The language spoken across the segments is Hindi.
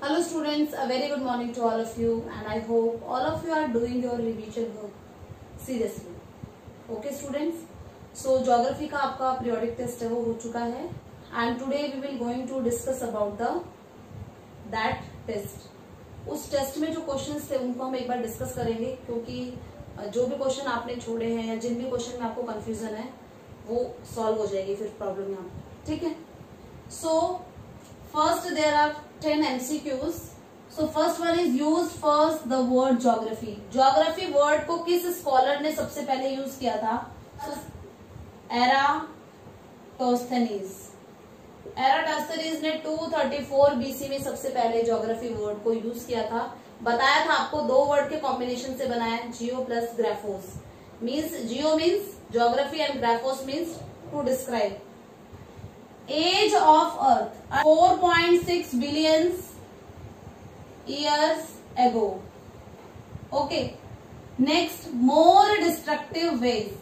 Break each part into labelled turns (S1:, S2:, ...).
S1: Hello students, a very good morning to all of you and I hope all of you are doing your revision work seriously. Okay students, so geography का आपका periodic test है वो हो चुका है and today we will going to discuss about that test. उस टेस्ट में जो क्वेश्चंस थे उनको हम एक बार डिस्कस करेंगे क्योंकि जो भी क्वेश्चन आपने छोड़े हैं या जिन भी क्वेश्चन में आपको कंफ्यूजन है वो सॉल्व हो जाएगी फिर प्रॉब्लम यहाँ पे, ठीक है. So first there are 10 MCQs. So first one is use first the word geography. Geography word को किस स्कॉलर ने सबसे पहले यूज किया था? एराटोस्थेनीज. एराटोस्थेनीज ने 234 BC में सबसे पहले ज्योग्राफी वर्ड को यूज किया था. बताया था आपको दो वर्ड के कॉम्बिनेशन से बना है, geo plus graphos. Means geo means geography and graphos means to describe. Age of earth 4.6 billion years ago. Okay. Next, more destructive waves.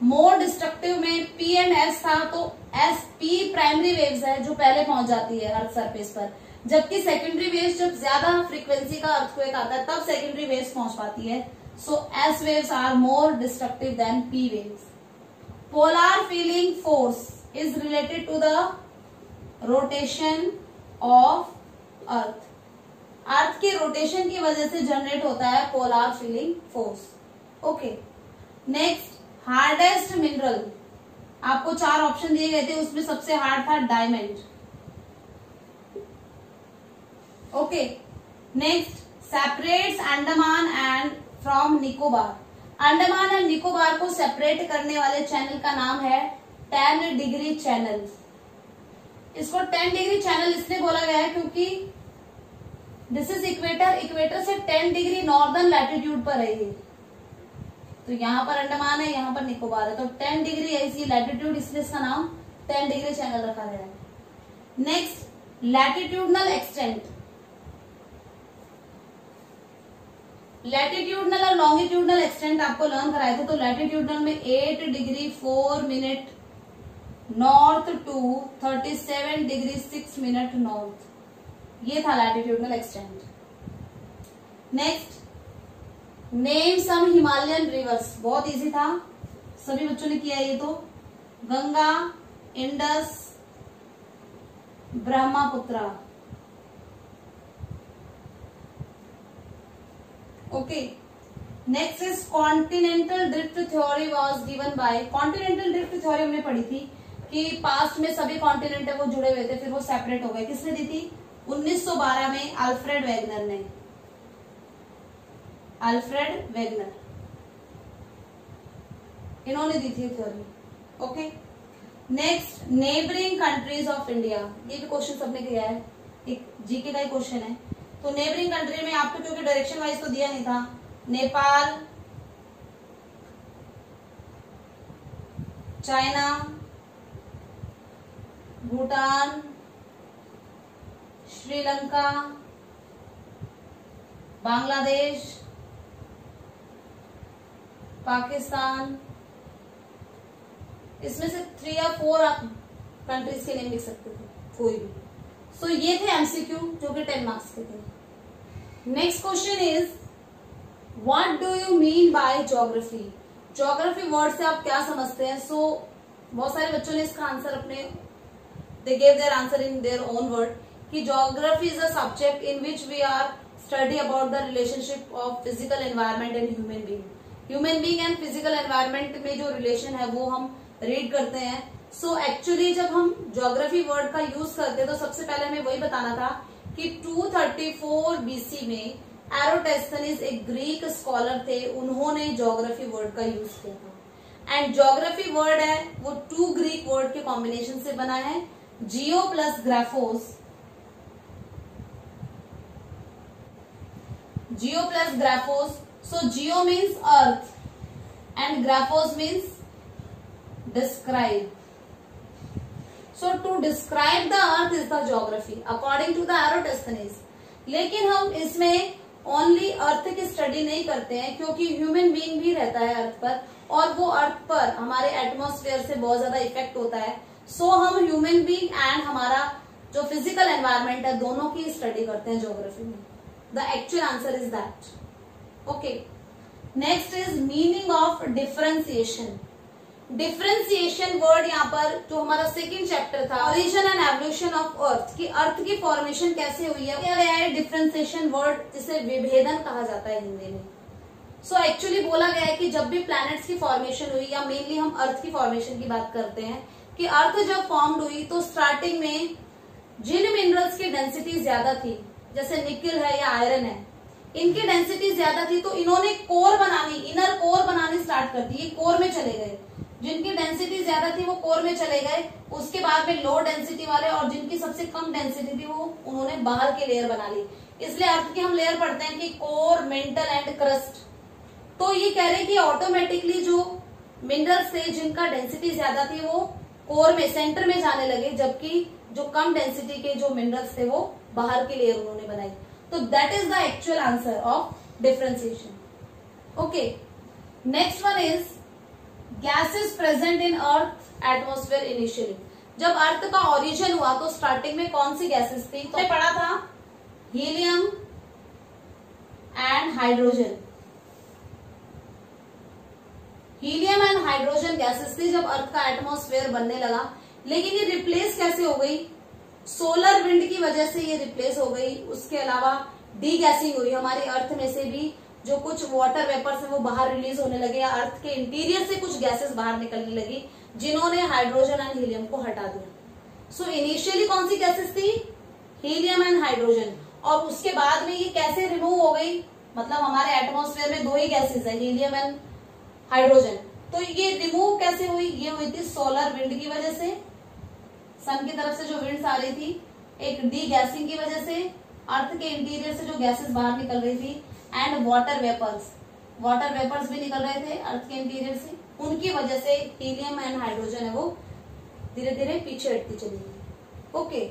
S1: More destructive में PMS था तो SP प्राइमरी वेव्स है जो पहले पहुंच जाती है अर्थ सरफेस पर, जबकि सेकेंडरी वेव्स जब ज्यादा फ्रीक्वेंसी का अर्थक्वेक आता है तब सेकेंडरी वेव्स पहुंच पाती है. सो S waves are more destructive than P waves. Polar feeling force is related to the rotation of Earth. अर्थ के रोटेशन की वजह से जनरेट होता है polar feeling force. Okay. Next, hardest mineral. आपको 4 ऑप्शन दिए गए थे, उसमें सबसे हार्ड था diamond. Okay. Next, separates Andaman and from Nicobar. Andaman and Nicobar को सेपरेट करने वाले चैनल का नाम है 10 डिग्री चैनल. इसको 10 डिग्री चैनल इसलिए बोला गया है क्योंकि दिस इज इक्वेटर. इक्वेटर से 10 डिग्री नॉर्दर्न लैटिट्यूड पर है ये. तो यहाँ पर अंडमान है, यहाँ पर निकोबार है, तो 10 डिग्री है इसी लैटिट्यूड, इसलिए इसका नाम 10 डिग्री चैनल रखा गया है. Next, latitudinal extent. लैटिट्यूडनल और लॉन्गिट्यूडनल एक्सटेंट आपको लर्न कराए थे. तो लैटिट्यूडनल में 8 degree 4 minute north to 37 degree 6 minute north. ये था latitudinal extent. Next, name some Himalayan rivers. बहुत इजी था, सभी बच्चों ने किया ये. तो Ganga, Indus, Brahmaputra. Okay. Next is continental drift theory was given by. Continental drift theory हमने पढ़ी थी कि पास्ट में सभी कॉन्टिनेंट है वो जुड़े हुए थे, फिर वो सेपरेट हो गए. किसने दी थी? 1912 में अल्फ्रेड वेगनर ने. अल्फ्रेड वेगनर इन्होंने दी थी theory. Okay. Next, neighbouring countries of India. ये भी क्वेश्चन सबने किया है, एक जीके का ही क्वेश्चन है. तो नेबरिंग कंट्री में आपको क्योंकि डायरेक्शन वाइज तो दिया नहीं था, नेपाल, चाइना, भूटान, श्रीलंका, बांग्लादेश, पाकिस्तान. इसमें से 3 या 4 आप कंट्रीज के नेम लिख सकते थे कोई भी. सो ये थे एमसीक्यू जो कि 10 मार्क्स के थे. Next question is what do you mean bye geography. Geography word से आप क्या समझते हैं? सो बहुत सारे बच्चों ने इसका आंसर अपने they gave their answer in their own word कि geography is a subject in which we are study about the relationship of physical environment and human being. Human being and physical environment में जो रिलेशन है वो हम रीड करते हैं. सो एक्चुअली जब हम ज्योग्राफी वर्ड का यूज करते हैं तो सबसे पहले हमें वही बताना था कि 234 BC में एराटोस्थेनीज एक ग्रीक स्कॉलर थे, उन्होंने ज्योग्राफी वर्ड का यूज किया था. एंड ज्योग्राफी वर्ड है वो 2 ग्रीक वर्ड के कॉम्बिनेशन से बना है, geo plus graphos. Geo plus graphos. So geo means earth and graphos means describe. So to describe the earth is the geography according to the Eratosthenes. लेकिन हम इसमें ओनली अर्थ की स्टडी नहीं करते हैं क्योंकि ह्यूमन बीइंग भी रहता है अर्थ पर और वो अर्थ पर हमारे एटमॉस्फेयर से बहुत ज्यादा इफेक्ट होता है. सो हम ह्यूमन बीइंग एंड हमारा जो फिजिकल एनवायरमेंट है, दोनों की स्टडी करते हैं ज्योग्राफी में। The actual answer is that. Okay, next is meaning of differentiation. Differentiation word यहाँ पर जो हमारा सेकंड चैप्टर था, origin and evolution of earth, की अर्थ की फॉर्मेशन कैसे हुई है, क्या गया है डिफरेंशिएशन वर्ड, जिसे विभेदन कहा जाता है हिंदी में। सो एक्चुअली बोला गया है कि जब भी प्लैनेट्स की फॉर्मेशन हुई, या मेनली हम अर्थ की फॉर्मेशन की बात करते हैं, कि अर्थ जब फॉर्म्ड हुई तो स्टार्टिंग में जिन मिनरल्स की डेंसिटी ज्यादा थी, जैसे निकिल है या आयरन है, इनकी डेंसिटी ज्यादा थी, तो इन्होंने कोर बनानी, इनर कोर बनानी स्टार्ट कर दी, ये कोर में चले गए। जिनकी डेंसिटी ज्यादा थी वो कोर में चले गए, उसके बाद में लो डेंसिटी वाले, और जिनकी सबसे कम डेंसिटी थी वो उन्होंने बाहर की लेयर बना ली। इसलिए अर्थ की हम लेयर पढ़ते हैं कि कोर, मेंटल एंड क्रस्ट। तो ये कह रहे हैं कि ऑटोमेटिकली जो मिनरल्स थे जिनका डेंसिटी ज्यादा थी वो कोर में, सेंटर में जाने लगे, जबकि जो कम डेंसिटी के जो मिनरल्स थे वो बाहर की लेयर उन्होंने बनाई। तो that is the actual answer of differentiation. Okay, next one is gases present in earth atmosphere initially. जब अर्थ का ओरिजिन हुआ तो स्टार्टिंग में कौन सी गैसेस थी, तो पढ़ा था helium and hydrogen. Helium and hydrogen gases थी जब अर्थ का एटमॉस्फेयर बनने लगा। लेकिन ये रिप्लेस कैसे हो गई, सोलर विंड की वजह से ये रिप्लेस हो गई। उसके अलावा डी गैसिंग हुई, हमारी अर्थ में से भी जो कुछ वाटर वेपर्स है वो बाहर रिलीज होने लगे, या अर्थ के इंटीरियर से कुछ गैसेस बाहर निकलने लगी, जिन्होंने हाइड्रोजन एंड हीलियम को हटा दिया। सो इनिशियली कौन सी गैसेस थी, हीलियम एंड हाइड्रोजन, और उसके बाद में ये कैसे रिमूव हो गई, मतलब हमारे एटमॉस्फेयर में दो ही गैसेस है, हीलियम एंड हाइड्रोजन, तो ये रिमूव कैसे हुई, ये हुई थी सोलर विंड की वजह से, सन की तरफ से जो विंड्स आ रही थी, एक डी गैसिंग की वजह से, अर्थ के इंटीरियर से जो गैसेस बाहर निकल रही थी, एंड वाटर वेपर्स भी निकल रहे थे अर्थ के इंटीरियर से, उनकी वजह से हीलियम एंड हाइड्रोजन है वो धीरे धीरे पीछे हटती चली गई। Okay,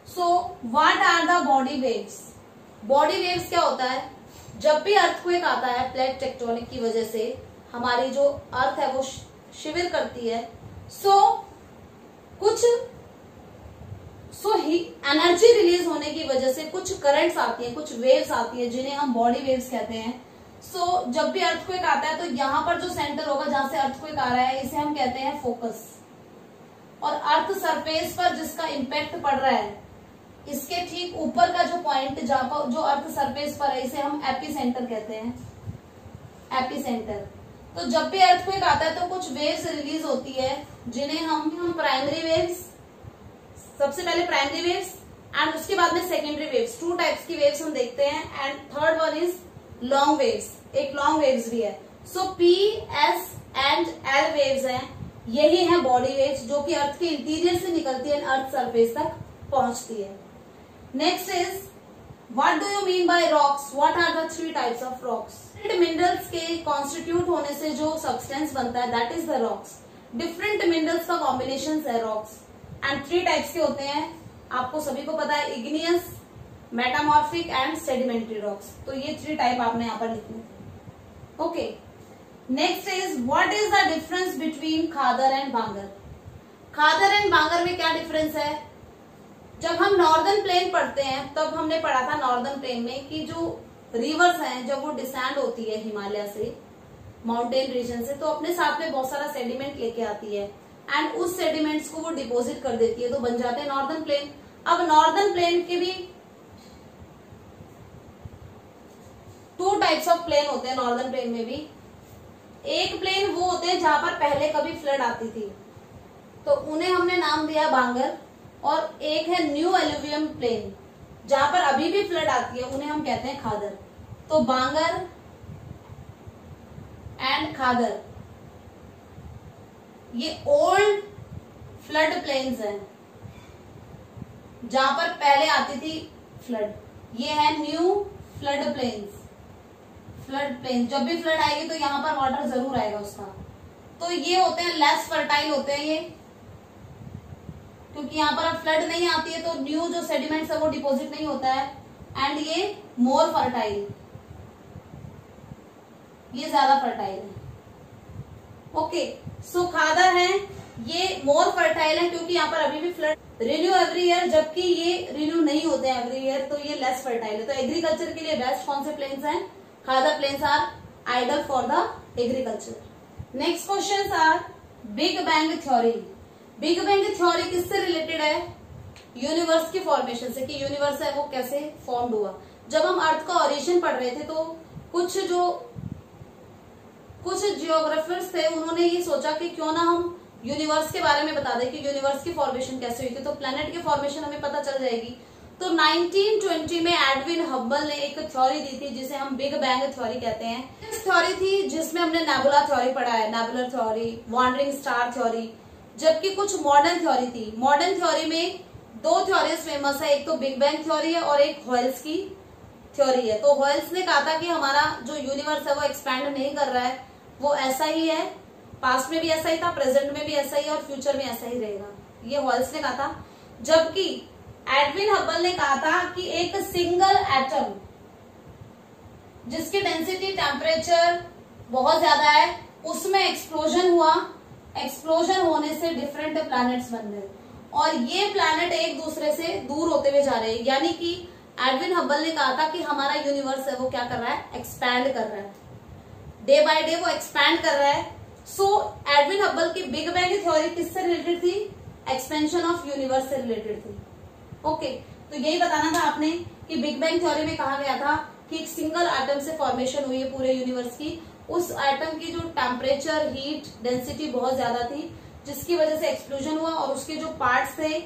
S1: so what are the body waves. Body waves क्या होता है, जब भी अर्थक्वेक आता है प्लेट टेक्टोनिक की वजह से हमारी जो अर्थ है वो शिविर करती है। एनर्जी रिलीज होने की वजह से कुछ करंट्स आती है, कुछ वेव्स आती है, जिन्हें हम बॉडी वेव्स कहते हैं। जब भी अर्थक्वेक आता है तो यहाँ पर जो सेंटर होगा जहां से अर्थक्वेक आ रहा है, इसे हम कहते हैं फोकस, और अर्थ सरफेस पर जिसका इम्पैक्ट पड़ रहा है, इसके ठीक ऊपर का जो पॉइंट जहां पर जो अर्थ सरफेस पर है, इसे हम एपी सेंटर कहते हैं, एपी सेंटर। तो जब भी अर्थक्वेक आता है तो कुछ वेव्स रिलीज होती है, जिन्हें हम प्राइमरी वेव्स, सबसे पहले प्राइमरी वेव्स एंड उसके बाद में सेकेंडरी वेव्स, 2 टाइप्स की वेव्स हम देखते हैं। And third one is long waves, एक लॉन्ग वेव्स भी है। So P, S and L waves हैं, यही है बॉडी वेव्स, जो कि अर्थ के इंटीरियर से निकलती है, अर्थ सरफेस तक पहुंचती है। Next is what do you mean by rocks, what are the 3 types of rocks. Minerals के कॉन्स्टिट्यूट होने से जो सब्सटेंस बनता है, that is the rocks. Different minerals का कॉम्बिनेशन है रॉक्स, एंड 3 टाइप्स के होते हैं, आपको सभी को पता है, igneous, metamorphic and sedimentary rocks. तो ये 3 टाइप आपने यहाँ पर लिखने थे। Okay, next is what is the difference between khadar and bangar. Khadar and bangar में क्या डिफरेंस है, जब हम नॉर्दर्न प्लेन पढ़ते हैं तब हमने पढ़ा था नॉर्दर्न प्लेन में कि जो रिवर्स हैं जब वो डिसेंड होती है हिमालय से, माउंटेन रीजन से, तो अपने साथ में बहुत सारा सेडिमेंट लेके आती है, एंड उस सेडिमेंट्स को वो डिपोजिट कर देती है, तो बन जाते हैं नॉर्दर्न प्लेन। अब नॉर्दर्न प्लेन के भी 2 टाइप्स ऑफ प्लेन होते हैं नॉर्दर्न प्लेन में भी। एक प्लेन वो होते हैं जहां पर पहले कभी फ्लड आती थी, तो उन्हें हमने नाम दिया बांगर, और एक है न्यू एलुवियम प्लेन जहां पर अभी भी फ्लड आती है, उन्हें हम कहते हैं खादर। तो बांगर एंड खादर ये ओल्ड फ्लड प्लेन्स हैं जहां पर पहले आती थी फ्लड, ये है new flood plains. Flood plain, जब भी फ्लड आएगी तो यहाँ पर वाटर जरूर आएगा उसका। तो ये होते हैं लेस फर्टाइल होते हैं ये, क्योंकि यहाँ पर अब फ्लड नहीं आती है तो न्यू जो सेडिमेंट्स है वो डिपॉजिट नहीं होता है, एंड ये मोर फर्टाइल, ये ज्यादा फर्टाइल है। ओके, सो खादर है ये मोर फर्टाइल है क्योंकि यहाँ पर अभी भी फ्लड रिन्यू एवरी ईयर, जबकि ये रिन्यू नहीं होते हैं एवरी ईयर, तो ये लेस फर्टाइल है। तो एग्रीकल्चर के लिए बेस्ट कौन से प्लेन्स हैं? Khadar plains are ideal for the agriculture. Next question are big bang theory. Big bang theory किससे रिलेटेड है? यूनिवर्स की फॉर्मेशन से, कि यूनिवर्स है वो कैसे फॉर्म हुआ। जब हम अर्थ का ओरिजिन पढ़ रहे थे तो कुछ जियोग्राफर्स थे, उन्होंने ये सोचा कि क्यों ना हम यूनिवर्स के बारे में बता दें कि यूनिवर्स की फॉर्मेशन कैसे हुई थी, तो प्लैनेट की फॉर्मेशन हमें पता चल जाएगी। तो 1920 में एडविन हब्बल ने एक थ्योरी दी थी जिसे हम बिग बैंग थ्योरी कहते हैं। इस थ्योरी थी जिसमें हमने नेबुला थ्योरी पढ़ा है, nebular theory, wandering star theory, जबकि कुछ मॉडर्न थ्योरी थी। मॉडर्न थ्योरी में दो थ्योरीज फेमस है, एक तो बिग बैंग थ्योरी है और एक हॉयल्स की थ्योरी है। तो हॉयल्स ने कहा था कि हमारा जो यूनिवर्स है वो एक्सपैंड नहीं कर रहा है, वो ऐसा ही है, पास्ट में भी ऐसा ही था, प्रेजेंट में भी ऐसा ही है और फ्यूचर में ऐसा ही रहेगा, ये हॉयल्स ने कहा था। जबकि एडविन हब्बल ने कहा था कि एक सिंगल एटम जिसकी डेंसिटी टेम्परेचर बहुत ज्यादा है, उसमें एक्सप्लोजन हुआ, एक्सप्लोजन होने से डिफरेंट प्लैनेट्स बन गए और ये प्लैनेट एक दूसरे से दूर होते हुए जा रहे हैं। यानी कि एडविन हब्बल ने कहा था कि हमारा यूनिवर्स है वो क्या कर रहा है? एक्सपैंड कर रहा है, डे बाय डे वो एक्सपैंड कर रहा है। सो एडविन हब्बल की बिग बैंग थ्योरी किससे रिलेटेड थी? एक्सपेंशन ऑफ यूनिवर्स से रिलेटेड थी। ओके, तो यही बताना था आपने कि बिग बैंग थ्योरी में कहा गया था कि एक सिंगल एटम से फॉर्मेशन हुई है पूरे यूनिवर्स की। उस एटम की जो टेम्परेचर, हीट, डेंसिटी बहुत ज्यादा थी, जिसकी वजह से एक्सप्लोजन हुआ और उसके जो पार्ट्स थे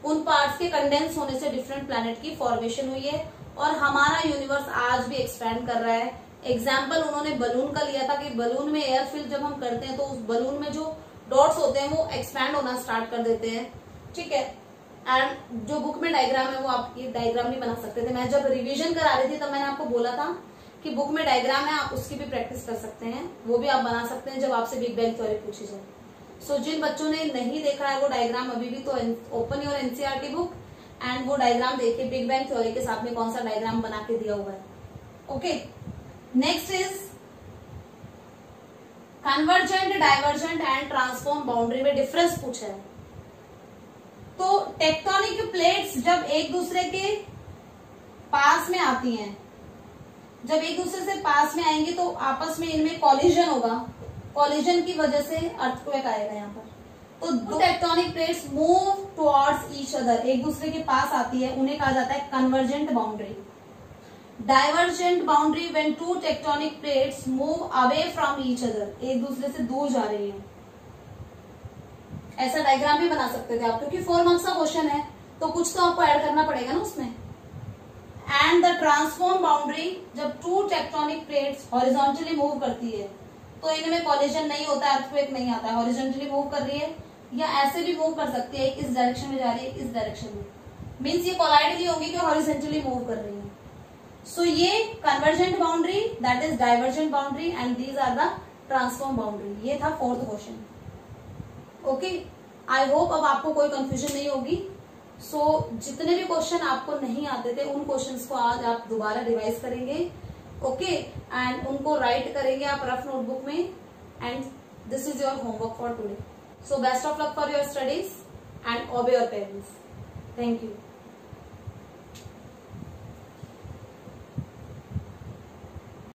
S1: उन पार्ट्स के कंडेंस होने से डिफरेंट प्लैनेट की फॉर्मेशन हुई है और हमारा यूनिवर्स आज भी एक्सपैंड कर रहा है। एग्जाम्पल उन्होंने बलून का लिया था कि बलून में एयर फिल जब हम करते हैं तो उस बलून में जो डॉट्स होते हैं वो एक्सपैंड होना स्टार्ट कर देते हैं, ठीक है। एंड जो बुक में डायग्राम है वो आप ये डायग्राम नहीं बना सकते थे। मैं जब रिवीजन करा रही थी तब मैंने आपको बोला था कि बुक में डायग्राम है, आप उसकी भी प्रैक्टिस कर सकते हैं, वो भी आप बना सकते हैं जब आपसे बिग बैंग थ्योरी पूछी जाए। सो जिन बच्चों ने नहीं देखा है वो डायग्राम अभी भी तो open your NCERT book and वो डायग्राम देखिए, बिग बैंग थ्योरी के साथ में कौन सा डायग्राम बना के दिया हुआ है। Okay, next is convergent, divergent and transform boundary में डिफरेंस पूछा है। तो टेक्टोनिक प्लेट्स जब एक दूसरे के पास में आती हैं, जब एक दूसरे से पास में आएंगे तो आपस में इनमें कॉलिजन होगा, कॉलिजन की वजह से अर्थक्वेक आएगा यहाँ पर। तो दो tectonic plates move towards each other, एक दूसरे के पास आती है, उन्हें कहा जाता है convergent boundary. Divergent boundary when two tectonic plates move away from each other, एक दूसरे से दूर जा रही हैं। ऐसा डायग्राम भी बना सकते थे आप, क्योंकि 4 मार्क्स का क्वेश्चन है तो कुछ तो आपको ऐड करना पड़ेगा ना उसमें। एंड द ट्रांसफॉर्म बाउंड्री, जब two tectonic plates horizontally move करती है तो इनमें कॉलिजन नहीं होता है, अर्थक्वेक नहीं आता है, हॉरिजॉन्टली मूव कर रही है या ऐसे भी मूव कर सकती है, इस डायरेक्शन में जा रही है, इस डायरेक्शन में, मीन्स ये कोलाइड नहीं होगी कि हॉरिजॉन्टली मूव कर रही है। सो ये convergent boundary, that is divergent boundary and these are the transform boundary. ये था 4th question. Okay, I hope अब आपको कोई कंफ्यूजन नहीं होगी। सो जितने भी क्वेश्चन आपको नहीं आते थे उन क्वेश्चंस को आज आप दोबारा रिवाइज करेंगे, ओके, एंड उनको राइट करेंगे आप रफ नोटबुक में, and this is your homework for today. So best of luck for your studies and ओबे योर पेरेंट्स। Thank you.